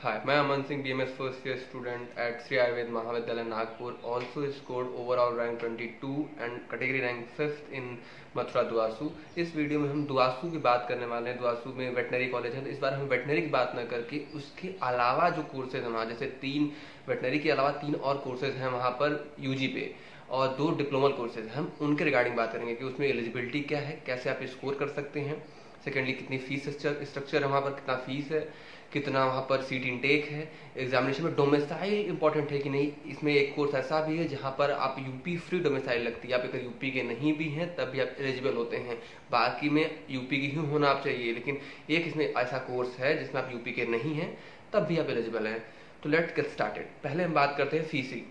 Hi, मैं Aman Singh BMS first year student at Sri Ayurved Mahavidyalaya Nagpur. Also scored overall rank 22 and category rank 5th in Mathura दुआसू। इस video में हम दुआसू की बात करने वाले हैं। दुआसू में वेटनरी कॉलेज है, तो इस बार हम वेटनरी की बात न करके उसके अलावा जो कोर्सेज हैं वहाँ, जैसे 3 वेटनरी के अलावा 3 और कोर्सेज हैं वहाँ पर यूजी पे, और 2 डिप्लोमल कोर्सेज हैं। हम उनके रिगार्डिंग बात करेंगे कि उसमें एलिजिबिलिटी क्या है, कैसे आप स्कोर कर सकते हैं। सेकेंडली, कितनी फीस स्ट्रक्चर है वहाँ पर, कितना फीस है, कितना वहाँ पर सीट इनटेक है। एग्जामिनेशन में डोमिसाइल इंपॉर्टेंट है कि नहीं। इसमें एक कोर्स ऐसा भी है जहाँ पर आप यूपी फ्री डोमिसाइल लगती है। आप अगर यूपी के नहीं भी हैं तब भी आप एलिजिबल होते हैं। बाकी में यूपी की ही होना आप चाहिए, लेकिन एक इसमें ऐसा कोर्स है जिसमें आप यूपी के नहीं हैं तब भी आप एलिजिबल हैं। तो लेट्स गेट स्टार्टेड। पहले हम बात करते हैं फीसरी।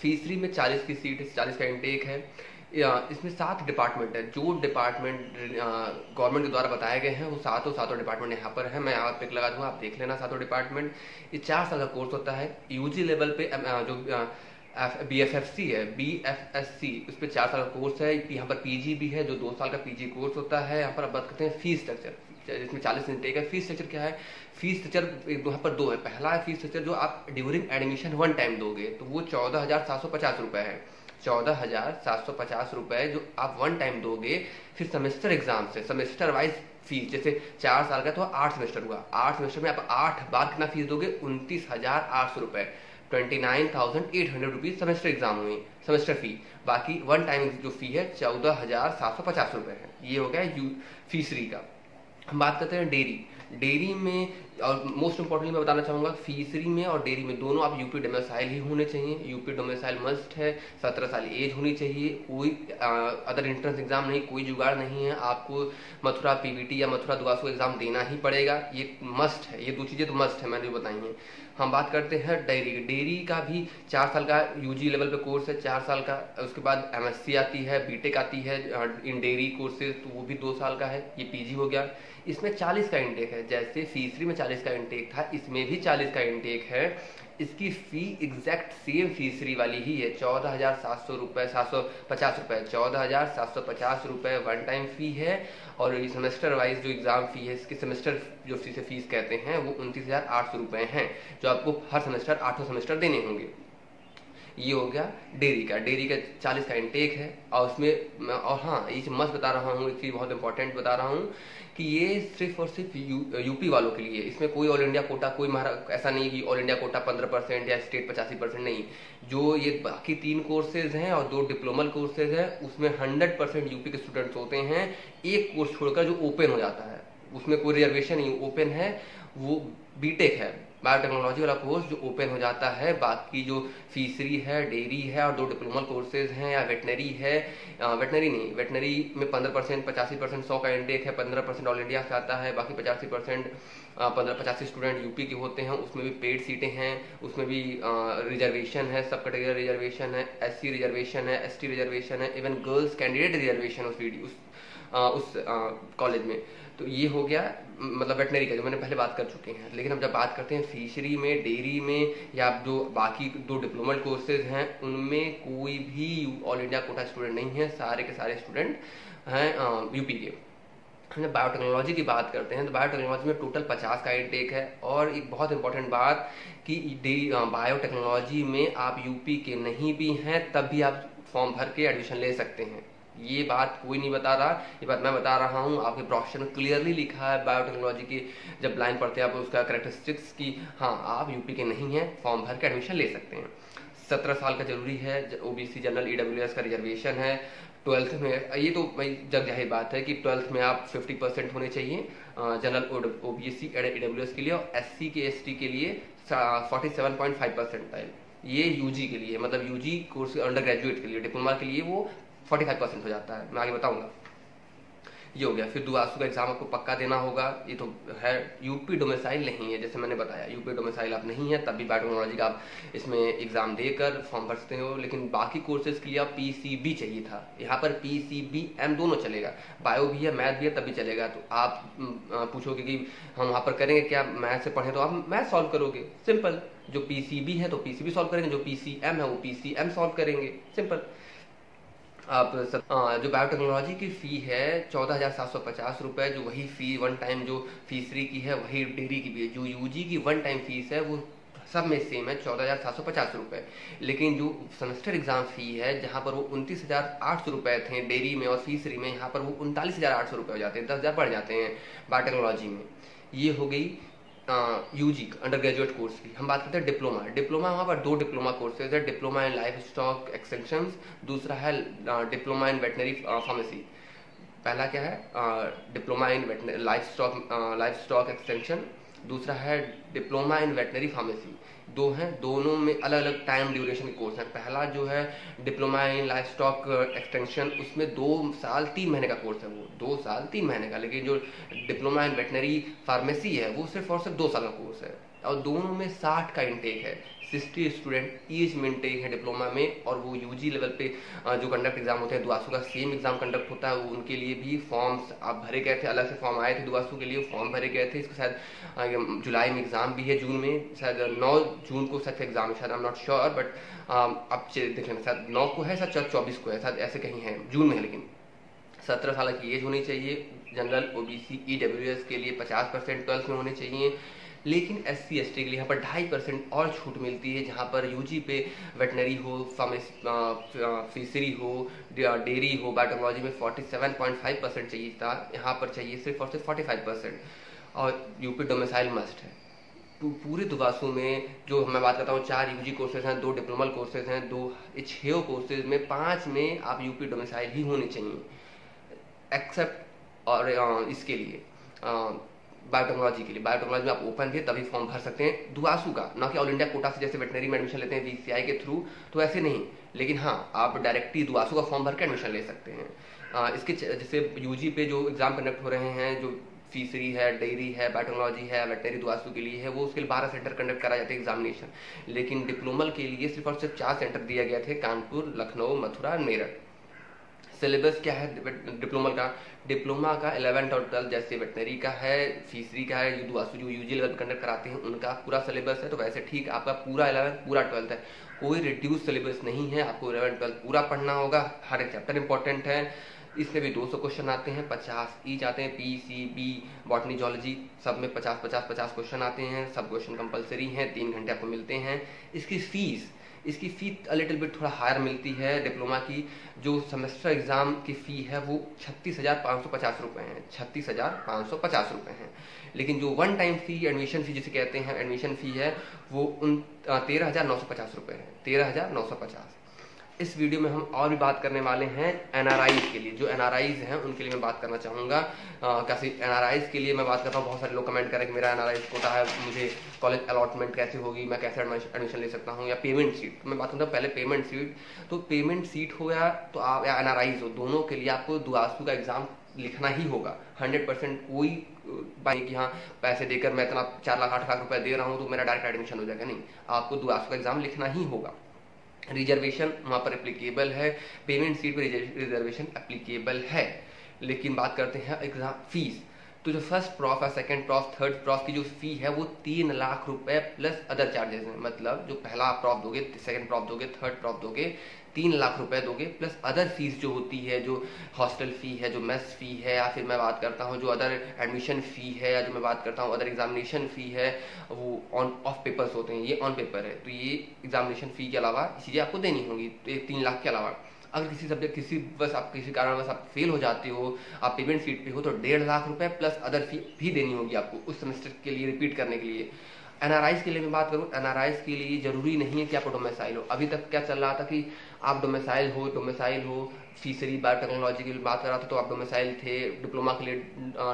फीसरी में 40 की सीट, 40 का इनटेक है। इसमें 7 डिपार्टमेंट है। जो डिपार्टमेंट गवर्नमेंट के द्वारा बताए गए हैं वो सातों डिपार्टमेंट यहाँ पर है। मैं यहाँ पिक लगा दूंगा, आप देख लेना सातों डिपार्टमेंट। ये 4 साल का कोर्स होता है। यूजी लेवल पे जो BFFC है, BFSC, उस पर 4 साल का कोर्स है। यहाँ पर पीजी भी है जो 2 साल का पीजी कोर्स होता है। यहाँ पर आप बात करते हैं फीस स्ट्रक्चर, जिसमें 40 इनटेक है। फीस स्ट्रक्चर क्या है? फीस स्ट्रक्चर यहाँ पर 2 है। पहला है फीस स्ट्रक्चर जो आप ड्यूरिंग एडमिशन 1 टाइम दोगे, तो वो 14,750 रुपये है। 14,750 रुपये जो आप 1 टाइम दोगे। फिर सेमेस्टर एग्जाम से सेमेस्टर वाइज फीस, जैसे 4 साल का तो 8 सेमेस्टर हुआ, 8 सेमेस्टर में आप 8 बार कितना फीस दोगे? 29,800 रुपये, 29,800 रुपीज सेमेस्टर एग्जाम हुई, सेमेस्टर फी। बाकी 1 टाइम जो फी है 14,750 रुपये है। ये हो गया फीसरी का। हम बात करते हैं डेयरी में, और मोस्ट इंपॉर्टेंटली मैं बताना चाहूँगा, फीसरी में और डेयरी में दोनों आप यूपी डोमिसाइल ही होने चाहिए। यूपी डोमिसाइल मस्ट है। 17 साल एज होनी चाहिए। कोई अदर एंट्रेंस एग्जाम नहीं, कोई जुगाड़ नहीं है। आपको मथुरा पीवीटी या मथुरा दुआसू एग्जाम देना ही पड़ेगा। ये मस्ट है, ये 2 चीज़ें तो मस्ट है, मैंने जो बताई हैं। हम बात करते हैं डेयरी का भी 4 साल का यूजी लेवल पे कोर्स है, 4 साल का। उसके बाद MSc आती है, बीटेक आती है इन डेयरी कोर्सेज, तो वो भी 2 साल का है। ये पीजी हो गया। इसमें 40 का इंटेक है। जैसे फीसरी में 40 का इंटेक था, इसमें भी 40 का इंटेक है। इसकी फी एग्जैक्ट सेम फीसरी वाली ही है, 14,700 रुपये, 750 रुपये, 14,750 रुपये 1 टाइम फी है। और ये सेमेस्टर वाइज जो एग्जाम फी है, इसकी सेमेस्टर जो फीस कहते हैं वो 29,800 रुपये हैं, जो आपको हर सेमेस्टर 8 सेमेस्टर देने होंगे। ये हो गया डेयरी का 40 का इंटेक है। और उसमें और हाँ, ये मस्त बता रहा हूँ, एक चीज़ बहुत इंपॉर्टेंट बता रहा हूँ कि ये सिर्फ और सिर्फ यूपी वालों के लिए। इसमें कोई ऑल इंडिया कोटा, कोई ऐसा नहीं कि ऑल इंडिया कोटा 15% या स्टेट 85% नहीं। जो ये बाकी 3 कोर्सेज हैं और 2 डिप्लोमल कोर्सेज हैं, उसमें 100% यूपी के स्टूडेंट्स होते हैं। एक कोर्स छोड़कर जो ओपन हो जाता है, उसमें कोई रिजर्वेशन नहीं, ओपन है, वो बीटेक है, बायोटेक्नोलॉजी वाला कोर्स जो ओपन हो जाता है। बाकी जो फीसरी है, डेयरी है और 2 डिप्लोमल कोर्सेज हैं, या वेटनरी है, वेटनरी नहीं, वेटनरी में 15%, 85%, 100 का इंटेक है, 15% ऑल इंडिया से आता है। बाकी 85% 85 स्टूडेंट यूपी के होते हैं। उसमें भी पेड सीटें हैं, उसमें भी रिजर्वेशन है, सब कैटेगरी रिजर्वेशन है, SC रिजर्वेशन है, ST रिजर्वेशन है, इवन गर्ल्स कैंडिडेट रिजर्वेशन उस कॉलेज में। तो ये हो गया मतलब वेटनरी का, जो मैंने पहले बात कर चुके हैं। लेकिन हम जब बात करते हैं फिशरी में, डेयरी में, या जो बाकी 2 डिप्लोमल कोर्सेज हैं, उनमें कोई भी ऑल इंडिया कोटा स्टूडेंट नहीं है। सारे के सारे स्टूडेंट हैं यूपी के। हम जब बायोटेक्नोलॉजी की बात करते हैं तो बायोटेक्नोलॉजी में टोटल 50 का इंटेक है। और एक बहुत इंपॉर्टेंट बात कि बायोटेक्नोलॉजी में आप यूपी के नहीं भी हैं तब भी आप फॉर्म भर के एडमिशन ले सकते हैं। ये बात कोई नहीं बता रहा, ये बात मैं बता रहा हूँ। आपके प्रोफेशन में क्लियरली लिखा है बायोटेक्नोलॉजी की, जब लाइन पढ़ते हैं आप उसका करेक्टरिस्टिक्स की, हाँ आप यूपी के नहीं हैं, फॉर्म भर के एडमिशन ले सकते हैं। 17 साल का जरूरी है। OBC जनरल EWS का रिजर्वेशन है। 12th में, ये तो भाई जग जाहिर बात है कि 12th में आप 50% होने चाहिए जनरल OBC EWS के लिए, और SC के ST के लिए 47.5%। ये यूजी के लिए, मतलब यूजी कोर्स अंडर ग्रेजुएट के लिए, डिप्लोमा के लिए वो 45% हो जाता है। मैं आगे बताऊंगा। ये हो गया। फिर दुआसू का एग्जाम आपको पक्का देना होगा। ये तो है, यूपी डोमिसाइल नहीं है, जैसे मैंने बताया यूपी डोमिसाइल आप नहीं है तब भी बायोटेक्नोलॉजी का आप इसमें एग्जाम देकर फॉर्म भर सकते हो। लेकिन बाकी कोर्सेज के लिए आप PCB चाहिए था। यहाँ पर PCB M दोनों चलेगा, बायो भी है, मैथ भी है, तब भी चलेगा। तो आप पूछोगे कि हम वहाँ पर करेंगे क्या, मैथ से पढ़ें, तो आप मैथ सॉल्व करोगे, सिंपल। जो PCB है तो PCB सॉल्व करेंगे, जो PCM है वो PCM सॉल्व करेंगे, सिंपल। आप सब जो बायोटेक्नोलॉजी की फ़ी है 14,750 रुपये, जो वही फ़ी वन टाइम जो फीसरी की है वही डेयरी की भी है। जो यूजी की वन टाइम फीस है वो सब में सेम है 14,750 रुपये। लेकिन जो सेमेस्टर एग्जाम फ़ी है जहाँ पर वो 29,800 रुपये थे डेयरी में और फीसरी में, यहाँ पर वो 39,800 रुपये हो जाते हैं, 10,000 बढ़ जाते हैं बायोटेक्नोलॉजी में। ये हो गई यूजी अंडर ग्रेजुएट कोर्स की। हम बात करते हैं डिप्लोमा वहाँ पर 2 डिप्लोमा कोर्सेज है, diploma in life stock extension, दूसरा है डिप्लोमा इन वेटनरी फार्मेसी। पहला क्या है diploma in life stock extension, दूसरा है डिप्लोमा इन वेटनरी फार्मेसी। दो हैं, दोनों में अलग अलग टाइम ड्यूरेशन के कोर्स हैं। पहला जो है diploma in life stock extension, उसमें 2 साल 3 महीने का कोर्स है, वो 2 साल 3 महीने का। लेकिन जो डिप्लोमा इन वेटनरी फार्मेसी है वो सिर्फ और सिर्फ 2 साल का कोर्स है, और दोनों में 60 का इंटेक है, 60 स्टूडेंट ईच में इंटेक है डिप्लोमा में। और वो यूजी लेवल पे जो कंडक्ट एग्जाम होते हैं, दुआसू का सेम एग्जाम कंडक्ट होता है, वो उनके लिए भी फॉर्म्स आप भरे गए थे, अलग से फॉर्म आए थे दुआसू के लिए, फॉर्म भरे गए थे। इसको शायद जुलाई में एग्जाम भी है, जून में शायद 9 जून को शायद एग्जाम है, शायद I am not sure, but आप देख लेना, शायद 9 को है, शायद 24 को है, शायद ऐसे कहीं है, जून में है। लेकिन 17 साल की एज होनी चाहिए, जनरल ओबीसी ईडब्ल्यूएस के लिए 50% 12th में होने चाहिए। लेकिन SC ST के लिए यहाँ पर 2.5% और छूट मिलती है, जहाँ पर यूजी पे वेटनरी हो, फिशरी हो, डेयरी हो, बायोटेक्नोलॉजी में 47.5% चाहिए था, यहाँ पर चाहिए सिर्फ और सिर्फ 45%। और यूपी डोमिसाइल मस्ट है। तो पूरे दुआसू में जो मैं बात करता हूँ 4 यूजी कोर्सेज हैं, 2 डिप्लोमल कोर्सेज हैं, 6 कोर्सेज में 5 में आप यूपी डोमिसाइल ही होने चाहिए, एक्सेप्ट और इसके लिए बायोटेक्नोलॉजी के लिए। बायोटेक्नोलॉजी में आप ओपन थे तभी फॉर्म भर सकते हैं दुआसू का, ना कि ऑल इंडिया कोटा से जैसे वेटनरी में एडमिशन लेते हैं VCI के थ्रू, तो ऐसे नहीं। लेकिन हाँ, आप डायरेक्टली दुआसू का फॉर्म भर के एडमिशन ले सकते हैं। इसके जैसे यूजी पे जो एग्जाम कंडक्ट हो रहे हैं, जो फीसरी है, डेयरी है, बायोटेक्नोलॉजी है, वेटनरी दुआसू के लिए है, वो उसके लिए 12 सेंटर कंडक्ट कराए जाते हैं एग्जामिनेशन। लेकिन डिप्लोमल के लिए सिर्फ और सिर्फ 4 सेंटर दिए गए थे, कानपुर, लखनऊ, मथुरा, मेरठ। सिलेबस क्या है डिप्लोमा का 11th और 12th जैसे वेटनरी का है, फीसरी का है, दुआसू जो यूजी लेवल कंडक्ट कराते हैं उनका पूरा सिलेबस है। तो वैसे ठीक आपका पूरा 11th पूरा 12th है, कोई रिड्यूस सिलेबस नहीं है, आपको 11th 12th पूरा पढ़ना होगा। हर एक चैप्टर इंपॉर्टेंट है, इसमें भी 200 क्वेश्चन आते हैं, 50 ईच आते हैं, PCB बॉटनी जूलॉजी सब में 50 क्वेश्चन आते हैं, सब क्वेश्चन कंपलसरी हैं, 3 घंटे आपको मिलते हैं। इसकी फ़ी लिटिल बिट थोड़ा हायर मिलती है। डिप्लोमा की जो सेमेस्टर एग्ज़ाम की फ़ी है वो 36,550 रुपये है, 36,550 रुपये हैं। लेकिन जो वन टाइम फ़ी, एडमिशन फ़ी जिसे कहते हैं, एडमिशन फ़ी है वो 13,950 रुपये है, 13,950। इस वीडियो में हम और भी बात करने वाले हैं NRIs के लिए। जो NRIs हैं उनके लिए मैं बात करना चाहूँगा। कैसे NRIs के लिए मैं बात करता हूँ, बहुत सारे लोग कमेंट करें कि मेरा NRIs कोटा है, मुझे कॉलेज अलॉटमेंट कैसे होगी, मैं कैसे एडमिशन ले सकता हूँ, या पेमेंट सीट। मैं बात करता हूँ पहले पेमेंट सीट। तो पेमेंट सीट हो या तो आप या NRIs हो, दोनों के लिए आपको दुआसू का एग्ज़ाम लिखना ही होगा 100%। कोई बात कि हाँ पैसे देकर मैं इतना 4 लाख 8 लाख रुपए दे रहा हूँ तो मेरा डायरेक्ट एडमिशन हो जाएगा, नहीं, आपको दुआसू का एग्ज़ाम लिखना ही होगा। रिजर्वेशन वहाँ पर एप्लीकेबल है, पेमेंट सीट पर रिजर्वेशन एप्लीकेबल है। लेकिन बात करते हैं एग्जाम फीस। तो जो फर्स्ट प्रॉफ है, सेकंड प्रॉफ, थर्ड प्रॉफ की जो फी है वो 3 लाख रुपए प्लस अदर चार्जेस हैं। मतलब जो पहला प्रॉफ दोगे, सेकंड प्रॉफ दोगे, थर्ड प्रॉफ दोगे, 3 लाख रुपए दोगे, प्लस अदर फीस जो होती है, जो हॉस्टल फी है, जो मेस फी है, या फिर मैं बात करता हूँ जो अदर एडमिशन फी है, या जो मैं बात करता हूँ अदर एग्जामिनेशन फी है, वो ऑन ऑफ पेपर्स होते हैं, ये ऑन पेपर है। तो ये एग्जामिनेशन फी के अलावा चीज़ें आपको देनी होंगी। तो 3 लाख के अलावा अगर किसी सब्जेक्ट किसी कारणवश आप फेल हो जाते हो, आप पेमेंट सीट पे हो, तो 1.5 लाख रुपए प्लस अदर फी भी देनी होगी आपको उस सेमेस्टर के लिए रिपीट करने के लिए। NRIs के लिए मैं बात करूँ, NRIs के लिए जरूरी नहीं है कि आप डोमिसाइल हो। अभी तक क्या चल रहा था कि आप डोमिसाइल हो, फीसरी बायोटेक्नोलॉजी की बात कर रहा था तो आप डोमिसाइल थे, डिप्लोमा के लिए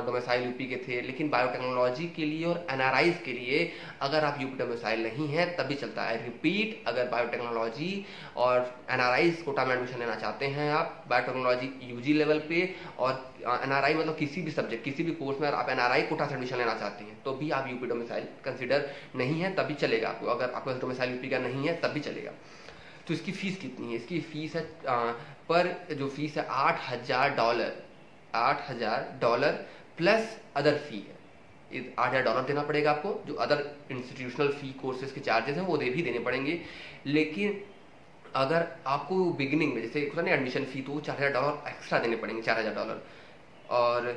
डोमिसाइल यूपी के थे। लेकिन बायोटेक्नोलॉजी के लिए और NRIs के लिए अगर आप यूपी डोमिसाइल नहीं है तभी चलता है। रिपीट, अगर बायोटेक्नोलॉजी और NRIs कोटा में एडमिशन लेना चाहते हैं आप, बायोटेक्नोलॉजी यूजी लेवल पे और NRI मतलब किसी भी सब्जेक्ट, किसी भी कोर्स में अगर आप NRI कोटा से एडमिशन लेना चाहते हैं तो भी आप यूपी डोमिसाइल कंसिडर नहीं है तभी चलेगा आपको। अगर आपका डोमिसाइल यूपी का नहीं है तब भी चलेगा। तो इसकी फीस कितनी है? इसकी फीस है पर जो फीस है $8,000, $8,000 प्लस अदर फी है। $8,000 देना पड़ेगा आपको। जो अदर इंस्टीट्यूशनल फी कोर्सेज के चार्जेस हैं वो भी देने पड़ेंगे। लेकिन अगर आपको बिगिनिंग में जैसे होता नहीं एडमिशन फ़ी, तो वो $4000 एक्स्ट्रा देने पड़ेंगे, $4000। और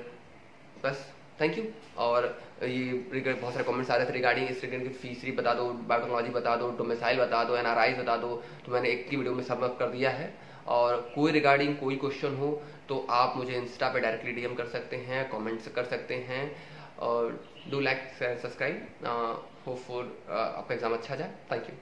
बस, थैंक यू। और ये बहुत सारे कमेंट्स आ रहे थे रिगार्डिंग इस रिगार्डिंग की फीस बता दो, बायोटेक्नोलॉजी बता दो, डोमिसाइल बता दो, एनआरआई बता दो। तो मैंने एक ही वीडियो में सब कर दिया है। और कोई रिगार्डिंग कोई क्वेश्चन हो तो आप मुझे इंस्टा पे डायरेक्टली डीएम कर सकते हैं, कमेंट्स कर सकते हैं। और do like subscribe. Hope for आपका एग्ज़ाम अच्छा जाए। Thank you.